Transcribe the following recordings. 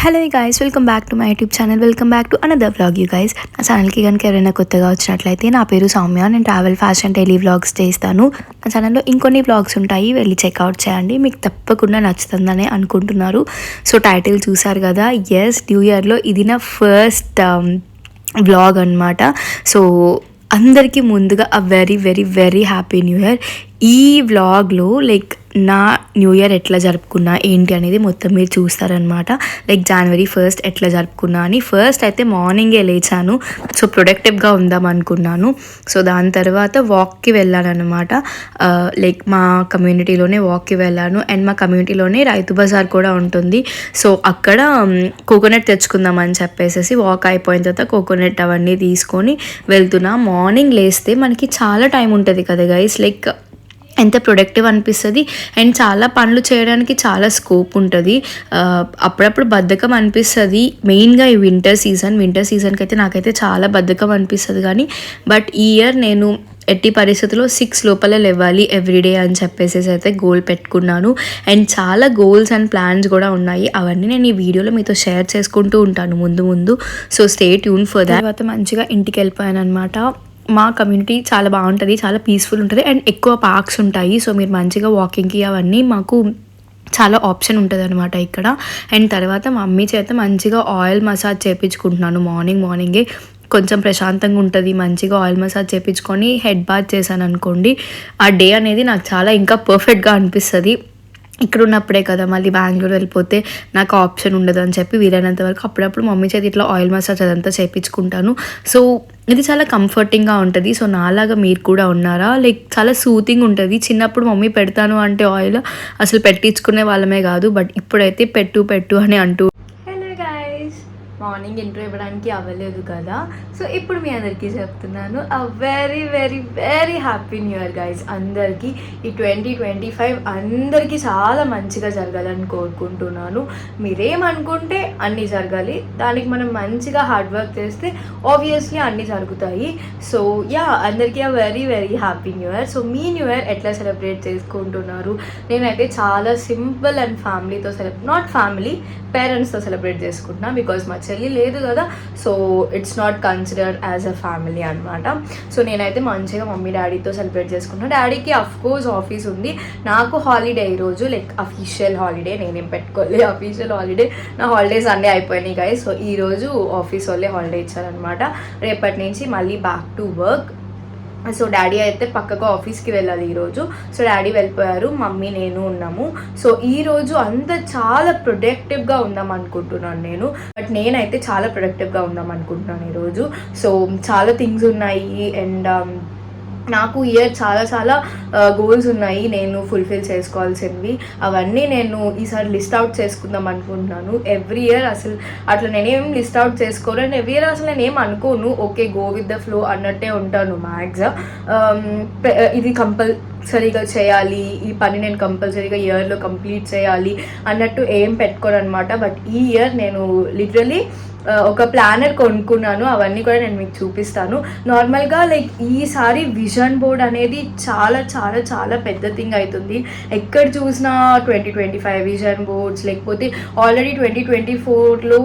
Hello guys, welcome back to my YouTube channel. Welcome back to another vlog. You guys, నా ఛానల్కి కనుక ఎవరైనా కొత్తగా వచ్చినట్లయితే నా పేరు సౌమ్య. నేను ట్రావెల్ ఫ్యాషన్ డైలీ వ్లాగ్స్ చేస్తాను. నా ఛానల్లో ఇంకొన్ని వ్లాగ్స్ ఉంటాయి, వెళ్ళి చెక్అవుట్ చేయండి. మీకు తప్పకుండా నచ్చుతుందని అనుకుంటున్నారు. సో టైటిల్ చూసారు కదా, ఎస్, న్యూ ఇయర్లో ఇది నా ఫస్ట్ వ్లాగ్ అనమాట. సో అందరికీ ముందుగా a very very very happy new year. ఈ వ్లాగ్లో లైక్ నా న్యూ ఇయర్ ఎట్లా జరుపుకున్నా ఏంటి అనేది మొత్తం మీరు చూస్తారనమాట. లైక్ January 1st ఎట్లా జరుపుకున్నా అని. ఫస్ట్ అయితే మార్నింగే లేచాను, సో ప్రొడక్టివ్గా ఉందాం అనుకున్నాను. సో దాని తర్వాత వాక్కి వెళ్ళాను అనమాట. లైక్ మా కమ్యూనిటీలోనే వాక్కి వెళ్ళాను. అండ్ మా కమ్యూనిటీలోనే రైతు బజార్ కూడా ఉంటుంది. సో అక్కడ కోకోనట్ తెచ్చుకుందాం అని చెప్పేసి వాక్ అయిపోయిన తర్వాత కోకోనట్ అవన్నీ తీసుకొని వెళ్తున్నా. మార్నింగ్ లేస్తే మనకి చాలా టైం ఉంటుంది కదా గైస్, లైక్ ఎంత ప్రొడక్టివ్ అనిపిస్తుంది అండ్ చాలా పనులు చేయడానికి చాలా స్కోప్ ఉంటుంది. అప్పుడప్పుడు బద్ధకం అనిపిస్తుంది, మెయిన్గా ఈ వింటర్ సీజన్కి అయితే నాకైతే చాలా బద్ధకం అనిపిస్తుంది. కానీ బట్ ఈ ఇయర్ నేను ఎట్టి పరిస్థితుల్లో 6 లోపల లేవాలి ఎవ్రీడే అని చెప్పేసి అయితే గోల్ పెట్టుకున్నాను. అండ్ చాలా గోల్స్ అండ్ ప్లాన్స్ కూడా ఉన్నాయి. అవన్నీ నేను ఈ వీడియోలో మీతో షేర్ చేసుకుంటూ ఉంటాను ముందు. So stay tune for that. తర్వాత మంచిగా ఇంటికి వెళ్ళిపోయాను అనమాట. మా కమ్యూనిటీ చాలా బాగుంటుంది, చాలా పీస్ఫుల్ ఉంటుంది అండ్ ఎక్కువ పార్క్స్ ఉంటాయి. సో మీరు మంచిగా వాకింగ్కి అవన్నీ మాకు చాలా ఆప్షన్ ఉంటుంది అనమాట ఇక్కడ. అండ్ తర్వాత మా మమ్మీ చేత మంచిగా ఆయిల్ మసాజ్ చేయించుకుంటున్నాను. మార్నింగే కొంచెం ప్రశాంతంగా ఉంటుంది. మంచిగా ఆయిల్ మసాజ్ చేయించుకొని హెడ్ బాత్ చేశాను అనుకోండి, ఆ డే అనేది నాకు చాలా ఇంకా పర్ఫెక్ట్గా అనిపిస్తుంది. ఇక్కడ ఉన్నప్పుడే కదా, మళ్ళీ బెంగళూరు వెళ్ళిపోతే నాకు ఆప్షన్ ఉండదు అని చెప్పి వీలైనంత వరకు అప్పుడప్పుడు మమ్మీ చేతి ఇట్లా ఆయిల్ మసాజ్ అదంతా చేయించుకుంటాను. సో ఇది చాలా కంఫర్టింగ్గా ఉంటుంది. సో నాలాగా మీరు కూడా ఉన్నారా? లైక్ చాలా సూతింగ్ ఉంటుంది. చిన్నప్పుడు మమ్మీ పెడతాను అంటే ఆయిల్ అసలు పెట్టించుకునే వాళ్ళమే కాదు, బట్ ఇప్పుడైతే పెట్టు అని అంటూ. మార్నింగ్ ఇంట్రో ఇవ్వడానికి అవ్వలేదు కదా, సో ఇప్పుడు మీ అందరికీ చెప్తున్నాను a very very very happy new year guys. అందరికీ ఈ 2025 అందరికీ చాలా మంచిగా జరగాలని కోరుకుంటున్నాను. మీరేమనుకుంటే అన్నీ జరగాలి, దానికి మనం మంచిగా హార్డ్ వర్క్ చేస్తే ఆబ్వియస్లీ అన్నీ జరుగుతాయి. సో యా, అందరికీ a very very happy new year. So me new year ఎట్లా సెలబ్రేట్ చేసుకుంటున్నారు? నేనైతే చాలా సింపుల్ అండ్ ఫ్యామిలీతో నాట్ ఫ్యామిలీ, పేరెంట్స్తో సెలబ్రేట్ చేసుకుంటున్నా. బికాజ్ మా చెల్లి లేదు కదా, so it's not considered as a family అనమాట. సో నేనైతే మంచిగా మమ్మీ డాడీతో సెలబ్రేట్ చేసుకుంటున్నాను. డాడీకి అఫ్కోర్స్ ఆఫీస్ ఉంది, నాకు హాలిడే ఈరోజు, లైక్ అఫీషియల్ హాలిడే. నేనేం పెట్టుకోలేదు అఫీషియల్ హాలిడే, నా హాలిడేస్ అన్నీ అయిపోయినాయి గైస్. సో ఈరోజు ఆఫీస్ వాళ్ళే హాలిడే ఇచ్చారనమాట. రేపటి నుంచి మళ్ళీ back to work. So daddy అయితే పక్కకు ఆఫీస్కి వెళ్ళాలి ఈరోజు. సో డాడీ వెళ్ళిపోయారు, మమ్మీ నేను ఉన్నాము. సో ఈరోజు అంతా చాలా ప్రొడక్టివ్గా ఉందాం అనుకుంటున్నాను నేను. బట్ నేనైతే చాలా ప్రొడక్టివ్గా ఉందాం అనుకుంటున్నాను ఈరోజు. సో చాలా థింగ్స్ ఉన్నాయి అండ్ నాకు ఇయర్ చాలా గోల్స్ ఉన్నాయి నేను ఫుల్ఫిల్ చేసుకోవాల్సినవి. అవన్నీ నేను ఈసారి లిస్ట్ అవుట్ చేసుకుందాం అనుకుంటున్నాను. ఎవ్రీ ఇయర్ అసలు అట్లా నేనేం లిస్ట్ అవుట్ చేసుకోను అండ్ ఎవ్రీ ఇయర్ అసలు నేనేం అనుకోను, okay go with the flow అన్నట్టే ఉంటాను మ్యాక్స్. ఇది కంపల్సరీగా చేయాలి, ఈ పని నేను కంపల్సరీగా ఇయర్లో కంప్లీట్ చేయాలి అన్నట్టు ఏం పెట్టుకోను అనమాట. బట్ ఈ ఇయర్ నేను లిటరలీ ఒక ప్లానర్ కొనుక్కున్నాను. అవన్నీ కూడా నేను మీకు చూపిస్తాను. నార్మల్గా లైక్ ఈసారి విజన్ బోర్డ్ అనేది చాలా పెద్ద థింగ్ అవుతుంది. ఎక్కడ చూసినా 2025 విజన్ బోర్డ్స్, లేకపోతే ఆల్రెడీ 2024లో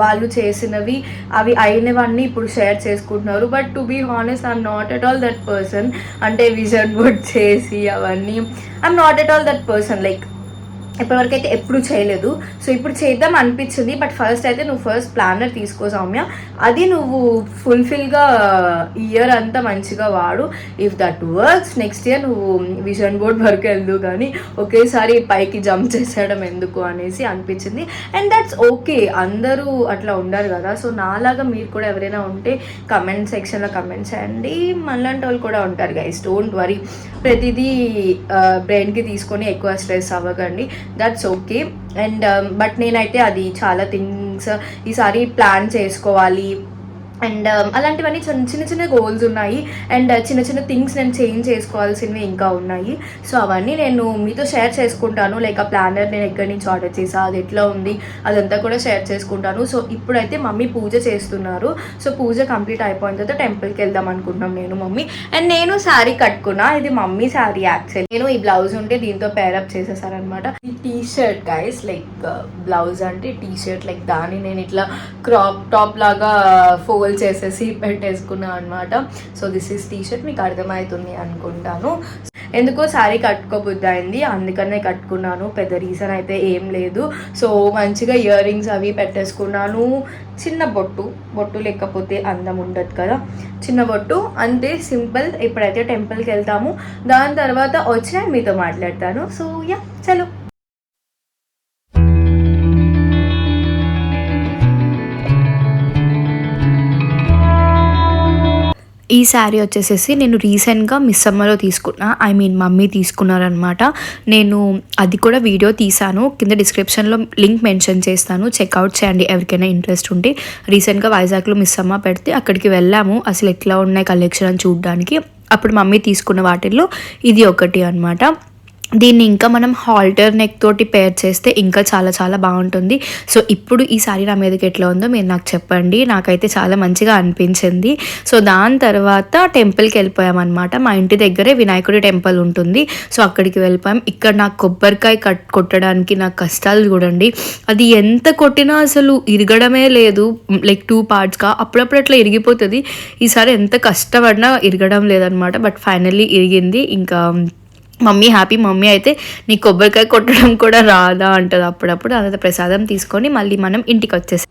వాళ్ళు చేసినవి అవి అయినవన్నీ ఇప్పుడు షేర్ చేసుకుంటున్నారు. But to be honest I'm not at all that person. అంటే విజన్ బోర్డ్ చేసి అవన్నీ I'm not at all that person. Like ఇప్పటివరకు అయితే ఎప్పుడు చేయలేదు. సో ఇప్పుడు చేద్దాం అనిపించింది. బట్ ఫస్ట్ అయితే నువ్వు ఫస్ట్ ప్లానర్ తీసుకో సౌమ్య, అది నువ్వు ఫుల్ఫిల్గా ఇయర్ అంతా మంచిగా వాడు. If that works next year నువ్వు విజన్ బోర్డ్ వరకు వెళ్దు, కానీ ఒకేసారి పైకి జంప్ చేసేయడం ఎందుకు అనేసి అనిపించింది. అండ్ దట్స్ ఓకే, అందరూ అట్లా ఉండరు కదా. సో నాలాగా మీరు కూడా ఎవరైనా ఉంటే కమెంట్ సెక్షన్లో కమెంట్ చేయండి. మనలాంటి వాళ్ళు కూడా ఉంటారు గైస్, డోంట్ వరీ. ప్రతిదీ బ్రెయిన్కి తీసుకొని ఎక్కువ స్ట్రెస్ అవ్వకండి, దట్స్ ఓకే. అండ్ బట్ నేనైతే అది చాలా థింగ్స్ ఈసారి ప్లాన్ చేసుకోవాలి. అండ్ అలాంటివన్నీ చిన్న చిన్న గోల్స్ ఉన్నాయి. అండ్ చిన్న చిన్న థింగ్స్ నేను చేంజ్ చేసుకోవాల్సినవి ఇంకా ఉన్నాయి. సో అవన్నీ నేను మీతో షేర్ చేసుకుంటాను. లైక్ ఆ ప్లానర్ నేను ఎక్కడి నుంచి ఆర్డర్ చేసా, అది ఎట్లా ఉంది, అదంతా కూడా షేర్ చేసుకుంటాను. సో ఇప్పుడైతే మమ్మీ పూజ చేస్తున్నారు. సో పూజ కంప్లీట్ అయిపోయిన తర్వాత టెంపుల్కి వెళ్దాం అనుకుంటున్నాం నేను మమ్మీ. అండ్ నేను శారీ కట్టుకున్నా, ఇది మమ్మీ శారీ యాక్చువల్లీ. నేను ఈ బ్లౌజ్ ఉంటే దీంతో పేరప్ చేసేసారనమాట. ఈ T shirt guys, like blouse అంటే టీ షర్ట్, లైక్ దాన్ని నేను ఇట్లా క్రాప్ టాప్ లాగా ఫోల్డ్ చేసేసి పెట్టేసుకున్నాను అనమాట. So this is T shirt, మీకు అర్థమవుతుంది అనుకుంటాను. ఎందుకో శారీ కట్టుకోబుద్ది అయింది, అందుకనే కట్టుకున్నాను. పెద్ద రీజన్ అయితే ఏం లేదు. సో మంచిగా ఇయర్ రింగ్స్ అవి పెట్టేసుకున్నాను. చిన్న బొట్టు లేకపోతే అందం ఉండదు కదా, చిన్న బొట్టు అంతే, సింపుల్. ఇప్పుడైతే టెంపుల్కి వెళ్తాము, దాని తర్వాత వచ్చి మీతో మాట్లాడతాను. సో యా చలో. ఈ శారీ వచ్చేసేసి నేను రీసెంట్గా మిస్ సమ్మర్లో తీసుకున్నా, మమ్మీ తీసుకున్నారనమాట. నేను అది కూడా వీడియో తీసాను, కింద డిస్క్రిప్షన్లో లింక్ మెన్షన్ చేస్తాను, చెక్అవుట్ చేయండి ఎవరికైనా ఇంట్రెస్ట్ ఉంటే. రీసెంట్గా వైజాగ్లో మిస్ సమ్మర్ పెడితే అక్కడికి వెళ్ళాము, అసలు ఎట్లా ఉన్నాయి కలెక్షన్ అని చూడడానికి. అప్పుడు మమ్మీ తీసుకున్న వాటిల్లో ఇది ఒకటి అనమాట. దీన్ని ఇంకా మనం హాల్టర్ నెక్ తోటి పేర్ చేస్తే ఇంకా చాలా చాలా బాగుంటుంది. సో ఇప్పుడు ఈ సారీ నా మీదకి ఎట్లా ఉందో మీరు నాకు చెప్పండి. నాకైతే చాలా మంచిగా అనిపించింది. సో దాని తర్వాత టెంపుల్కి వెళ్ళిపోయామన్నమాట. మా ఇంటి దగ్గరే వినాయకుడి టెంపుల్ ఉంటుంది. సో అక్కడికి వెళ్ళిపోయాం. ఇక్కడ నాకు కొబ్బరికాయ కొట్టడానికి నాకు కష్టాలు చూడండి, అది ఎంత కొట్టినా అసలు ఇరగడమే లేదు. లైక్ 2 పార్ట్స్గా అప్పుడప్పుడు అట్లా ఇరిగిపోతుంది. ఈసారి ఎంత కష్టపడినా ఇరగడం లేదనమాట. బట్ ఫైనల్లీ ఇరిగింది. ఇంకా మమ్మీ హ్యాపీ. మమ్మీ అయితే నీ కొబ్బరికాయ కొట్టడం కూడా రాదా అంటుంది అప్పుడప్పుడు. అదంతా ప్రసాదం తీసుకొని మళ్ళీ మనం ఇంటికి వచ్చేసాం.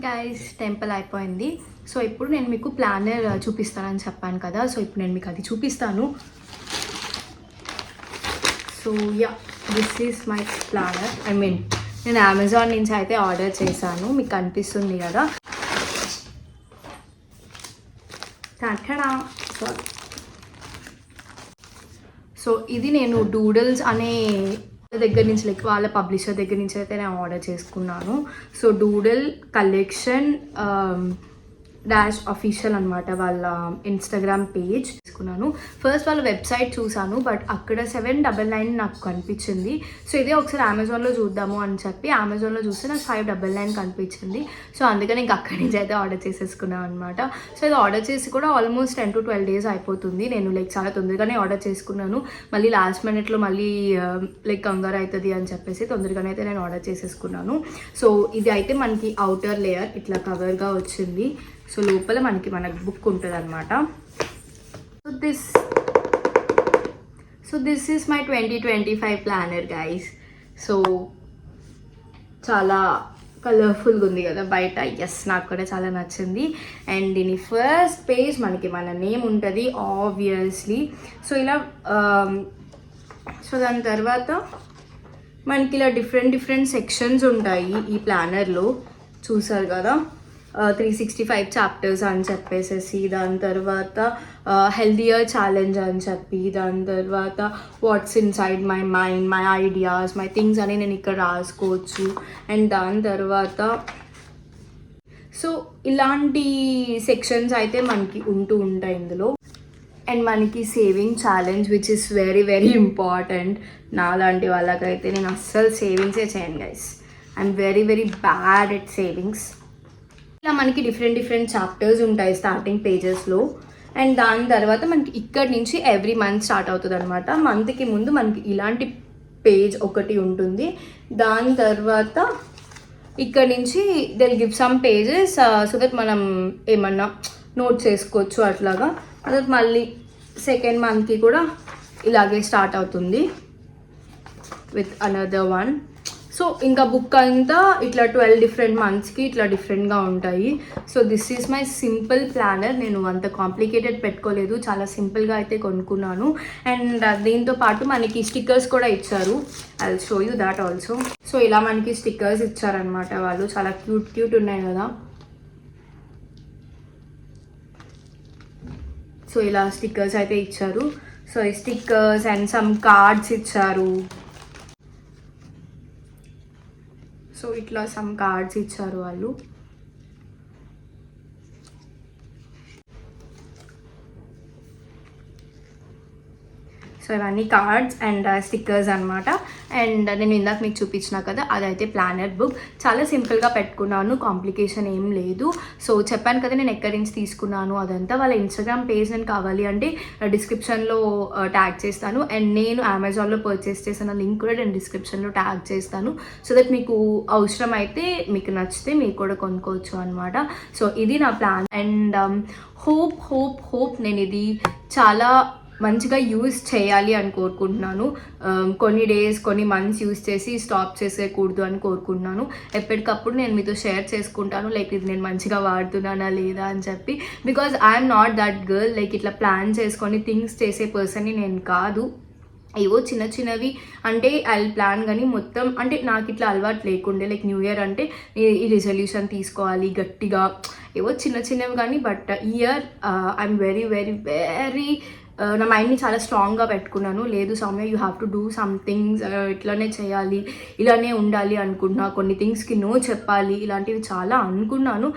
గైస్ టెంపుల్ అయిపోయింది. సో ఇప్పుడు నేను మీకు ప్లానర్ చూపిస్తానని చెప్పాను కదా, సో ఇప్పుడు నేను మీకు అది చూపిస్తాను. So yeah, this is my planner. నేను అమెజాన్ నుంచి అయితే ఆర్డర్ చేశాను, మీకు కనిపిస్తుంది కదా. సో ఇది నేను డూడల్స్ అనే దగ్గర నుంచి, లైక్ వాళ్ళ పబ్లిషర్ దగ్గర నుంచి అయితే నేను ఆర్డర్ చేసుకున్నాను. So doodle collection dash official అనమాట, వాళ్ళ ఇన్స్టాగ్రామ్ పేజ్ తీసుకున్నాను. ఫస్ట్ వాళ్ళ వెబ్సైట్ చూసాను, బట్ అక్కడ 799 నాకు కనిపించింది. సో ఇదే ఒకసారి అమెజాన్లో చూద్దాము అని చెప్పి అమెజాన్లో చూస్తే నాకు 599 కనిపించింది. సో అందుకని ఇంక అక్కడి నుంచి అయితే ఆర్డర్ చేసేసుకున్నాను అనమాట. సో ఇది ఆర్డర్ చేసి కూడా ఆల్మోస్ట్ 10 to 12 days అయిపోతుంది. నేను లైక్ చాలా తొందరగానే ఆర్డర్ చేసుకున్నాను. మళ్ళీ లాస్ట్ మినిట్లో మళ్ళీ లైక్ కంగారు అవుతుంది అని చెప్పేసి తొందరగానే అయితే నేను ఆర్డర్ చేసేసుకున్నాను. సో ఇది అయితే మనకి అవుటర్ లేయర్ ఇట్లా కవర్గా వచ్చింది. సో లోపల మన బుక్ ఉంటుంది అనమాట. So this is my 2025 planner guys. So చాలా కలర్ఫుల్గా ఉంది కదా బయట. ఎస్, నాకు కూడా చాలా నచ్చింది. అండ్ దీని ఫస్ట్ పేజ్ మన నేమ్ ఉంటుంది ఆబ్వియస్లీ. సో ఇలా సో దాని తర్వాత మనకి ఇలా డిఫరెంట్ సెక్షన్స్ ఉంటాయి ఈ ప్లానర్లో. చూసారు కదా, 365 చాప్టర్స్ అని చెప్పేసి, దాని తర్వాత హెల్దియర్ ఛాలెంజ్ అని చెప్పి, దాని తర్వాత what's inside my mind, my ideas, my things అని నేను ఇక్కడ రాసుకోవచ్చు. అండ్ దాని తర్వాత సో ఇలాంటి సెక్షన్స్ అయితే మనకి ఉంటూ ఉంటాయి ఇందులో. అండ్ మనకి saving challenge which is very very important. నా లాంటి వాళ్ళకైతే నేను అస్సలు సేవింగ్సే చేయను guys. I'm very very bad at savings. ఇలా మనకి డిఫరెంట్ చాప్టర్స్ ఉంటాయి స్టార్టింగ్ పేజెస్లో. అండ్ దాని తర్వాత మనకి ఇక్కడి నుంచి ఎవ్రీ మంత్ స్టార్ట్ అవుతుంది అనమాట. మంత్కి ముందు మనకి ఇలాంటి పేజ్ ఒకటి ఉంటుంది. దాని తర్వాత ఇక్కడ నుంచి they'll give some pages so that మనం ఏమన్నా నోట్ చేసుకోవచ్చు అట్లాగా. అదే మళ్ళీ సెకండ్ మంత్కి కూడా ఇలాగే స్టార్ట్ అవుతుంది విత్ అనదర్ వన్. సో ఇంకా బుక్ అంతా ఇట్లా 12 different monthsకి ఇట్లా డిఫరెంట్గా ఉంటాయి. So this is my simple planner. నేను అంత కాంప్లికేటెడ్ పెట్టుకోలేదు, చాలా సింపుల్గా అయితే కొనుక్కున్నాను. అండ్ దీంతో పాటు మనకి స్టిక్కర్స్ కూడా ఇచ్చారు. I will show you that also. So ఇలా మనకి స్టిక్కర్స్ ఇచ్చారనమాట వాళ్ళు. చాలా క్యూట్ ఉన్నాయి కదా. సో ఇలా స్టిక్కర్స్ అయితే ఇచ్చారు. సో ఈ స్టిక్కర్స్ అండ్ సమ్ కార్డ్స్ ఇచ్చారు. సో ఇట్లా సమ్ కార్డ్స్ ఇచ్చారు వాళ్ళు. సో ఇవన్నీ కార్డ్స్ అండ్ స్టిక్కర్స్ అనమాట. అండ్ నేను ఇందాక మీకు చూపించిన కదా, అదైతే ప్లానర్ బుక్. చాలా సింపుల్గా పెట్టుకున్నాను, కాంప్లికేషన్ ఏం లేదు. సో చెప్పాను కదా నేను ఎక్కడి నుంచి తీసుకున్నాను అదంతా. వాళ్ళ ఇన్స్టాగ్రామ్ పేజ్ నేను కావాలి అంటే డిస్క్రిప్షన్లో ట్యాగ్ చేస్తాను. అండ్ నేను అమెజాన్లో పర్చేస్ చేసిన లింక్ కూడా నేను డిస్క్రిప్షన్లో ట్యాగ్ చేస్తాను. సో దట్ మీకు అవసరం అయితే, మీకు నచ్చితే మీరు కూడా కొనుక్కోవచ్చు అనమాట. సో ఇది నా ప్లాన్. అండ్ హోప్ నేను ఇది చాలా మంచిగా యూజ్ చేయాలి అని కోరుకుంటున్నాను. కొన్ని డేస్, కొన్ని మంత్స్ యూజ్ చేసి స్టాప్ చేసేయకూడదు అని కోరుకుంటున్నాను. ఎప్పటికప్పుడు నేను మీతో షేర్ చేసుకుంటాను, లైక్ ఇది నేను మంచిగా వాడుతున్నానా లేదా అని చెప్పి. Because I'm not that girl, like ఇట్లా ప్లాన్ చేసుకొని థింగ్స్ చేసే పర్సన్ని నేను కాదు. ఏవో చిన్నవి అంటే ఐ ప్లాన్, కానీ మొత్తం అంటే నాకు ఇట్లా అలవాటు లేకుండే. లైక్ న్యూ ఇయర్ అంటే ఈ రిజల్యూషన్ తీసుకోవాలి గట్టిగా, ఏవో చిన్నవి కానీ. But year I'm very very very నా మైండ్ని చాలా స్ట్రాంగ్గా పెట్టుకున్నాను. లేదు Soumya, you have to do somethings, ఇట్లానే చేయాలి, ఇలానే ఉండాలి అనుకుంటున్నా, కొన్ని థింగ్స్కి నో చెప్పాలి, ఇలాంటివి చాలా అనుకున్నాను.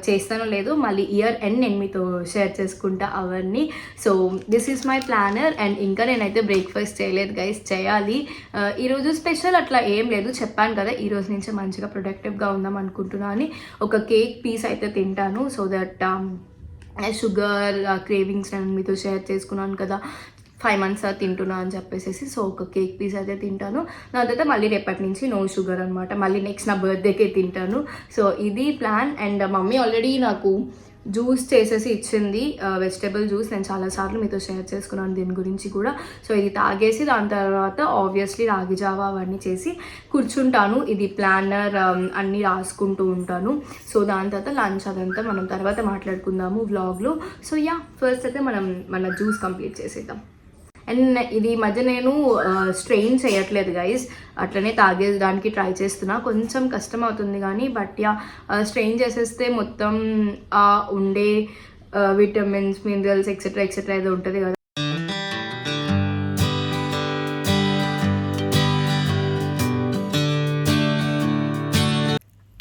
చేస్తానో లేదు, మళ్ళీ ఇయర్ ఎండ్ నేను మీతో షేర్ చేసుకుంటా అవన్నీ. So this is my planner. And ఇంకా నేనైతే బ్రేక్ఫాస్ట్ చేయలేదు గైస్, చేయాలి. ఈరోజు స్పెషల్ అట్లా ఏం లేదు, చెప్పాను కదా ఈరోజు నుంచే మంచిగా ప్రొడక్టివ్గా ఉందాం అనుకుంటున్నా అని. ఒక కేక్ పీస్ అయితే తింటాను, సో దట్ షుగర్ క్రేవింగ్స్ నేను మీతో షేర్ చేసుకున్నాను కదా, 5 months తింటున్నా అని చెప్పేసి. సో ఒక కేక్ పీస్ అయితే తింటాను. నా తర్వాత మళ్ళీ రేపటి నుంచి నో షుగర్ అనమాట. మళ్ళీ నెక్స్ట్ నా బర్త్డేకే తింటాను. సో ఇది ప్లాన్. అండ్ మమ్మీ ఆల్రెడీ నాకు జ్యూస్ చేసేసి ఇచ్చింది, వెజిటేబుల్ జ్యూస్. నేను చాలాసార్లు మీతో షేర్ చేసుకున్నాను దీని గురించి కూడా. సో ఇది తాగేసి దాని తర్వాత ఆబ్వియస్లీ రాగి జావా అవన్నీ చేసి కూర్చుంటాను. ఇది ప్లానర్ అన్నీ రాసుకుంటూ ఉంటాను. సో దాని తర్వాత లంచ్ అదంతా మనం తర్వాత మాట్లాడుకుందాము వ్లాగ్లో. సో యా, ఫస్ట్ అయితే మనం మన జ్యూస్ కంప్లీట్ చేసేద్దాం. అండ్ ఇది మధ్య నేను స్ట్రెయిన్ చేయట్లేదు గైస్, అట్లనే తాగేదానికి ట్రై చేస్తున్నా. కొంచెం కష్టం అవుతుంది కానీ, బట్ యా స్ట్రెయిన్ చేసేస్తే మొత్తం ఉండే విటమిన్స్, మినరల్స్ ఎక్సెట్రా ఏదో ఉంటుంది కదా.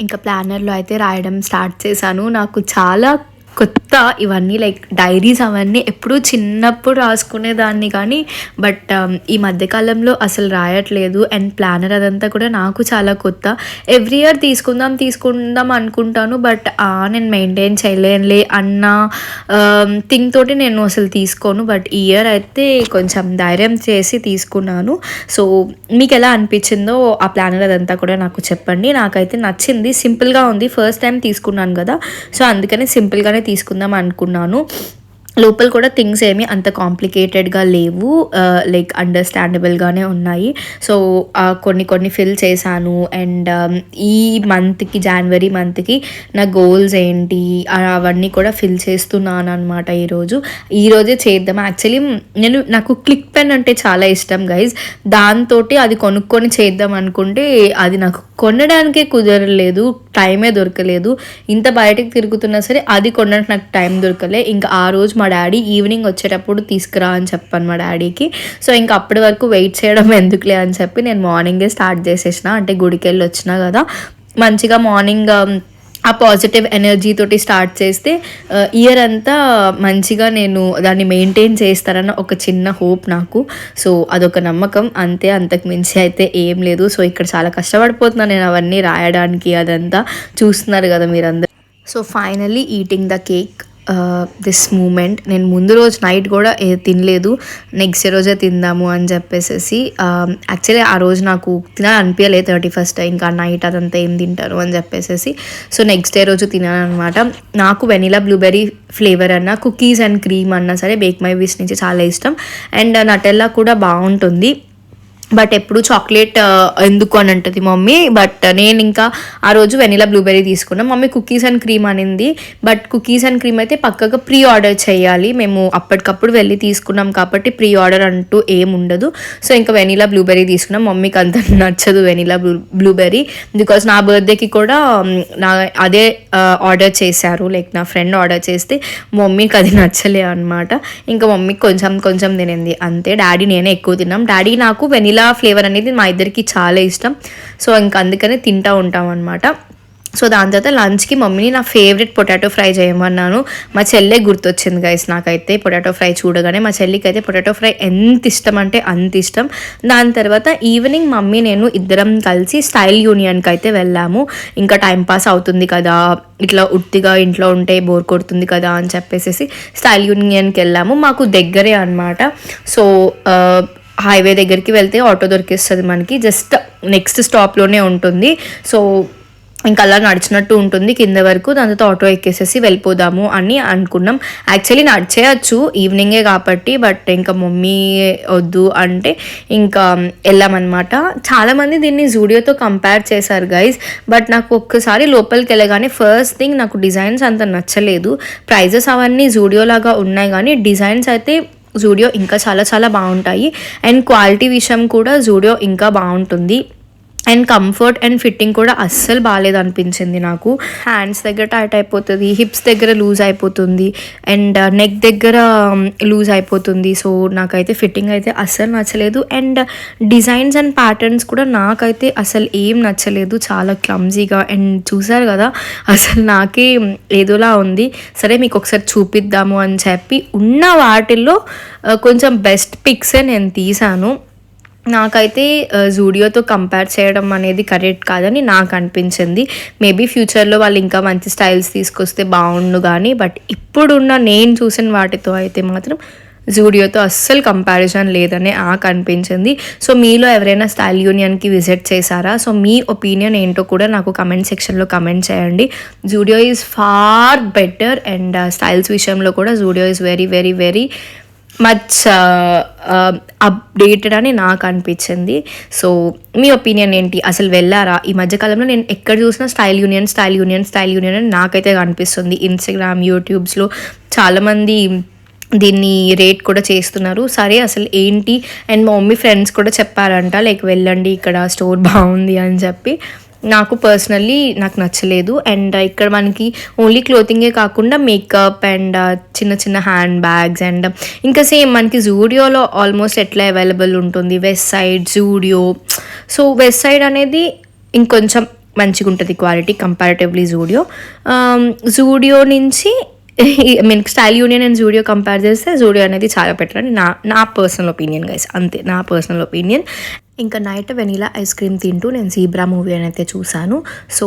ఇంకా ప్లానర్లో అయితే రాయడం స్టార్ట్ చేశాను. నాకు చాలా కొత్త ఇవన్నీ, లైక్ డైరీస్ అవన్నీ ఎప్పుడూ చిన్నప్పుడు రాసుకునేదాన్ని కానీ, బట్ ఈ మధ్యకాలంలో అసలు రాయట్లేదు. అండ్ ప్లానర్ అదంతా కూడా నాకు చాలా కొత్త. ఎవ్రీ ఇయర్ తీసుకుందాం అనుకుంటాను, బట్ నేను మెయింటైన్ చేయలేనులే అన్న థింగ్ తోటి నేను అసలు తీసుకోను. బట్ ఈ ఇయర్ అయితే కొంచెం ధైర్యం చేసి తీసుకున్నాను. సో మీకు ఎలా అనిపించిందో ఆ ప్లానర్ అదంతా కూడా నాకు చెప్పండి. నాకైతే నచ్చింది, సింపుల్గా ఉంది. ఫస్ట్ టైం తీసుకున్నాను కదా, సో అందుకని సింపుల్గానే తీసుకుందాం అనుకున్నాను. లోపల కూడా థింగ్స్ ఏమీ అంత కాంప్లికేటెడ్గా లేవు, లైక్ అండర్స్టాండబుల్గానే ఉన్నాయి. సో కొన్ని ఫిల్ చేశాను. అండ్ ఈ మంత్కి, జనవరి మంత్కి నా గోల్స్ ఏంటి అవన్నీ కూడా ఫిల్ చేస్తున్నాను అనమాట. ఈరోజే చేద్దాం. యాక్చువల్లీ నాకు క్లిక్ పెన్ అంటే చాలా ఇష్టం గైజ్. దాంతో అది కొనుక్కొని చేద్దాం అనుకుంటే అది నాకు కొనడానికే కుదరలేదు, టైమే దొరకలేదు. ఇంత బయటకు తిరుగుతున్నా సరే అది కొనడానికి నాకు టైం దొరకలే. ఇంకా ఆ రోజు మా డాడీ ఈవినింగ్ వచ్చేటప్పుడు తీసుకురా అని చెప్పాను మా డాడీకి. సో ఇంకా అప్పటి వరకు వెయిట్ చేయడం ఎందుకులే అని చెప్పి నేను మార్నింగే స్టార్ట్ చేసేసిన. అంటే గుడికి వెళ్ళి వచ్చినా కదా, మంచిగా మార్నింగ్ ఆ పాజిటివ్ ఎనర్జీ తోటి స్టార్ట్ చేస్తే ఇయర్ అంతా మంచిగా నేను దాన్ని మెయింటైన్ చేస్తానన్న ఒక చిన్న హోప్ నాకు. సో అదొక నమ్మకం అంతే, అంతకు మించి అయితే ఏం లేదు. సో ఇక్కడ చాలా కష్టపడిపోతున్నాను నేను అవన్నీ రాయడానికి, అదంతా చూస్తున్నారు కదా మీరందరూ. So finally eating the cake this moment. నేను ముందు రోజు నైట్ కూడా తినలేదు, నెక్స్ట్ రోజే తిందాము అని చెప్పేసి. యాక్చువల్లీ ఆ రోజు నాకు తినాలనిపించలేదు 31st, ఇంకా నైట్ అదంతా ఏం తింటారు అని చెప్పేసి. సో నెక్స్ట్ డే రోజు తినాను అనమాట. నాకు వెనిలా బ్లూబెర్రీ ఫ్లేవర్ అన్న, కుకీస్ అండ్ క్రీమ్ అన్నా సరే బేక్ మై విష్ నుంచి చాలా ఇష్టం. అండ్ నటెల్లా కూడా బాగుంటుంది. బట్ ఎప్పుడు చాక్లెట్ ఎందుకు అని అంటుంది మమ్మీ. బట్ నేను ఇంకా ఆ రోజు వెనిలా బ్లూబెర్రీ తీసుకున్నాం. మమ్మీ కుకీస్ అండ్ క్రీమ్ అనింది, బట్ కుకీస్ అండ్ క్రీమ్ అయితే పక్కగా ప్రీ ఆర్డర్ చేయాలి. మేము అప్పటికప్పుడు వెళ్ళి తీసుకున్నాం కాబట్టి ప్రీ ఆర్డర్ అంటూ ఏం ఉండదు. సో ఇంకా వెనిలా బ్లూబెర్రీ తీసుకున్నాం. మమ్మీకి అంత నచ్చదు వెనిలా బ్లూబెర్రీ, బికాజ్ నా బర్త్డేకి కూడా అదే ఆర్డర్ చేశారు. లైక్ నా ఫ్రెండ్ ఆర్డర్ చేస్తే మమ్మీకి అది నచ్చలే అనమాట. ఇంకా మమ్మీకి కొంచెం తినింది అంతే. డాడీ నేనే ఎక్కువ తిన్నాం. డాడీ నాకు వెనిలా ఫ్లేవర్ అనేది మా ఇద్దరికి చాలా ఇష్టం. సో ఇంకా అందుకనే తింటూ ఉంటాం అనమాట. సో దాని తర్వాత లంచ్కి మమ్మీని నా ఫేవరెట్ పొటాటో ఫ్రై చేయమన్నాను. మా చెల్లె గుర్తొచ్చింది గైస్ నాకైతే పొటాటో ఫ్రై చూడగానే. మా చెల్లికి అయితే పొటాటో ఫ్రై ఎంత ఇష్టం అంటే అంత ఇష్టం. దాని తర్వాత ఈవినింగ్ మమ్మీ నేను ఇద్దరం కలిసి స్టైల్ యూనియన్కి అయితే వెళ్ళాము. ఇంకా టైంపాస్ అవుతుంది కదా, ఇట్లా ఉట్టిగా ఇంట్లో ఉంటే బోర్ కొడుతుంది కదా అని చెప్పేసి స్టైల్ యూనియన్కి వెళ్ళాము. మాకు దగ్గరే అనమాట. సో హైవే దగ్గరికి వెళ్తే ఆటో దొరికిస్తుంది మనకి, జస్ట్ నెక్స్ట్ స్టాప్లోనే ఉంటుంది. సో ఇంకా అలా నడిచినట్టు ఉంటుంది కింద వరకు. దాని తర్వాత ఆటో ఎక్కేసేసి వెళ్ళిపోదాము అని అనుకున్నాం. యాక్చువల్లీ నడిచేయచ్చు ఈవినింగే కాబట్టి, బట్ ఇంకా మమ్మీ వద్దు అంటే ఇంకా వెళ్ళామన్నమాట. చాలామంది దీన్ని జూడియోతో కంపేర్ చేశారు గైస్, బట్ నాకు ఒక్కసారి లోపలికి వెళ్ళగానే ఫస్ట్ థింగ్ నాకు డిజైన్స్ అంత నచ్చలేదు. ప్రైజెస్ అవన్నీ జూడియో లాగా ఉన్నాయి కానీ డిజైన్స్ అయితే జూడియో ఇంకా చాలా చాలా బాగుంటాయి. అండ్ క్వాలిటీ విషయం కూడా జూడియో ఇంకా బాగుంటుంది. అండ్ కంఫర్ట్ అండ్ ఫిట్టింగ్ కూడా అస్సలు బాగాలేదు అనిపించింది నాకు. హ్యాండ్స్ దగ్గర టైట్ అయిపోతుంది, హిప్స్ దగ్గర లూజ్ అయిపోతుంది, అండ్ నెక్ దగ్గర లూజ్ అయిపోతుంది. సో నాకైతే ఫిట్టింగ్ అయితే అస్సలు నచ్చలేదు. అండ్ డిజైన్స్ అండ్ ప్యాటర్న్స్ కూడా నాకైతే అసలు ఏం నచ్చలేదు, చాలా క్లమ్జీగా. అండ్ చూసారు కదా అసలు నాకే ఏదోలా ఉంది. సరే మీకు ఒకసారి చూపిద్దాము అని చెప్పి ఉన్న వాటిల్లో కొంచెం బెస్ట్ పిక్సే నేను తీసాను. నాకైతే జూడియోతో కంపేర్ చేయడం అనేది కరెక్ట్ కాదని నాకు అనిపించింది. మేబీ ఫ్యూచర్లో వాళ్ళు ఇంకా మంచి స్టైల్స్ తీసుకొస్తే బాగుండు కానీ, బట్ ఇప్పుడున్న నేను చూసిన వాటితో అయితే మాత్రం జూడియోతో అస్సలు కంపారిజన్ లేదని నాకు అనిపించింది. సో మీలో ఎవరైనా స్టైల్ యూనియన్కి విజిట్ చేశారా? సో మీ ఒపీనియన్ ఏంటో కూడా నాకు కమెంట్ సెక్షన్లో కమెంట్ చేయండి. Zudio is far better and styles విషయంలో కూడా Zudio is very very very much updated అని నాకు అనిపించింది. సో మీ ఒపీనియన్ ఏంటి? అసలు వెళ్ళారా? ఈ మధ్యకాలంలో నేను ఎక్కడ చూసినా స్టైల్ యూనియన్ అని నాకైతే అనిపిస్తుంది. ఇన్స్టాగ్రామ్, యూట్యూబ్స్లో చాలామంది దీన్ని రేట్ కూడా చేస్తున్నారు. సరే అసలు ఏంటి? అండ్ మా మమ్మీ ఫ్రెండ్స్ కూడా చెప్పారంట లైక్ వెళ్ళండి ఇక్కడ స్టోర్ బాగుంది అని చెప్పి. నాకు పర్సనల్లీ నాకు నచ్చలేదు. అండ్ ఇక్కడ మనకి ఓన్లీ క్లోతింగే కాకుండా మేకప్ అండ్ చిన్న చిన్న హ్యాండ్ బ్యాగ్స్ అండ్ ఇంకా సేమ్ మనకి జూడియోలో ఆల్మోస్ట్ ఎట్లా అవైలబుల్ ఉంటుంది west side, Zudio. So west side అనేది ఇంకొంచెం మంచిగా ఉంటుంది క్వాలిటీ కంపారిటివ్లీ జూడియో నుంచి mean style union and Zudio compare చేస్తే జూడియో అనేది చాలా బెటర్ అని నా పర్సనల్ ఒపీనియన్ గైస్. అంతే నా పర్సనల్ ఒపీనియన్. ఇంకా నైట్ వెనీలా ఐస్ క్రీమ్ తింటూ నేను జీబ్రా మూవీ అని అయితే చూశాను. సో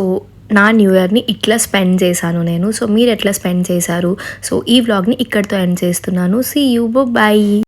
నా న్యూ ఇయర్ని ఇట్లా స్పెండ్ చేశాను నేను. సో మీరు ఎట్లా స్పెండ్ చేశారు? సో ఈ వ్లాగ్ని ఇక్కడితో ఎండ్ చేస్తున్నాను. See you, by.